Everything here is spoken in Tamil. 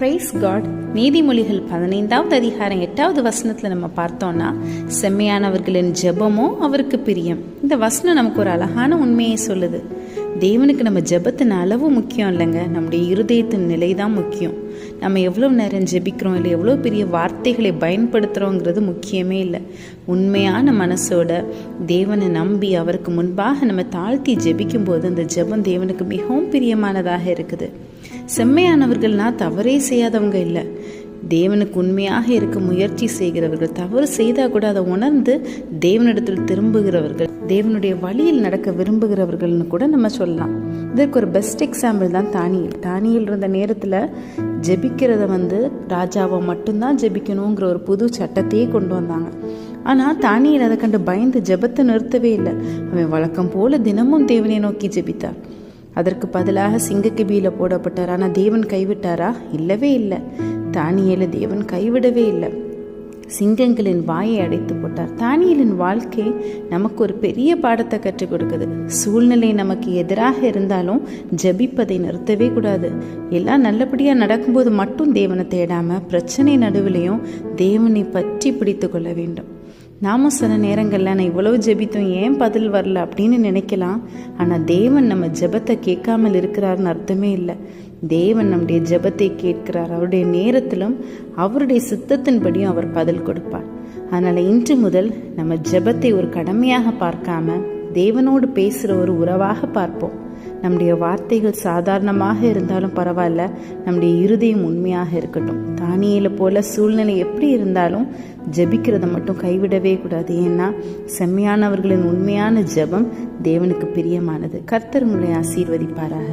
Price God. நீதிமொழிகள் 15வது அதிகாரம் 8வது வசனத்துல நம்ம பார்த்தோம்னா, செம்மையானவர்களின் ஜெபமோ அவருக்கு பிரியம். இந்த வசனம் நமக்கு ஒரு அழகான உண்மையை சொல்லுது. தேவனுக்கு நம்ம ஜெபத்தின் அளவு முக்கியம் இல்லைங்க, நம்முடைய இருதயத்தின் நிலை தான் முக்கியம். நம்ம எவ்வளோ நேரம் ஜெபிக்கிறோம், இல்லை எவ்வளோ பெரிய வார்த்தைகளை பயன்படுத்துகிறோங்கிறது முக்கியமே இல்லை. உண்மையான மனசோட தேவனை நம்பி அவருக்கு முன்பாக நம்ம தாழ்த்தி ஜெபிக்கும் போது அந்த ஜெபம் தேவனுக்கு மிகவும் பிரியமானதாக இருக்குது. செம்மையானவர்கள்னா தவறே செய்யாதவங்க இல்லை, தேவனுக்கு உண்மையாக இருக்க முயற்சி செய்கிறவர்கள். தவறு செய்தால் கூட அதை உணர்ந்து தேவனிடத்தில் திரும்புகிறவர்கள், தேவனுடைய வழியில் நடக்க விரும்புகிறவர்கள்னு கூட நம்ம சொல்லலாம். இதற்கு ஒரு பெஸ்ட் எக்ஸாம்பிள் தான் தானியேல். தானியேல் இருந்த நேரத்தில் ஜெபிக்கிறத ராஜாவை மட்டும்தான் ஜெபிக்கணுங்கிற ஒரு புது சட்டத்தையே கொண்டு வந்தாங்க. ஆனால் தானியேல் அதை கண்டு பயந்து ஜெபத்தை நிறுத்தவே இல்லை. அவன் வழக்கம் போல தினமும் தேவனை நோக்கி ஜெபித்தார். அதற்கு பதிலாக சிங்கக்கபியில் போடப்பட்டார். ஆனால் தேவன் கைவிட்டாரா? இல்லவே இல்லை. தானியேலை தேவன் கைவிடவே இல்லை. சிங்கங்களின் வாயை அடைத்து போட்டார். தானியேலின் வாழ்க்கை நமக்கு ஒரு பெரிய பாடத்தை கற்றுக் கொடுக்குது. சூழ்நிலை நமக்கு எதிராக இருந்தாலும் ஜெபிப்பதை நிறுத்தவே கூடாது. எல்லாம் நல்லபடியாக நடக்கும்போது மட்டும் தேவனை தேடாம பிரச்சனை நடுவிலையும் தேவனை பற்றி பிடித்து கொள்ள வேண்டும். நாம சில நேரங்களில் நான் இவ்வளவு ஜெபித்தோம், ஏன் பதில் வரல அப்படின்னு நினைக்கலாம். ஆனால் தேவன் நம்ம ஜெபத்தை கேட்காமல் இருக்கிறாருன்னு அர்த்தமே இல்லை. தேவன் நம்முடைய ஜெபத்தை கேட்கிறார். அவருடைய நேரத்திலும் அவருடைய சித்தத்தின்படியும் அவர் பதில் கொடுப்பார். அதனால் இன்று முதல் நம்ம ஜெபத்தை ஒரு கடமையாக பார்க்காம தேவனோடு பேசுகிற ஒரு உறவாக பார்ப்போம். நம்முடைய வார்த்தைகள் சாதாரணமாக இருந்தாலும் பரவாயில்ல, நம்முடைய இருதயம் உண்மையாக இருக்கட்டும். தானியேலை போல சூழ்நிலை எப்படி இருந்தாலும் ஜெபிக்கிறத மட்டும் கைவிடவே கூடாது. ஏன்னா செம்மையானவர்களின் உண்மையான ஜெபம் தேவனுக்கு பிரியமானது. கர்த்தர் உங்களை ஆசீர்வதிப்பாராக.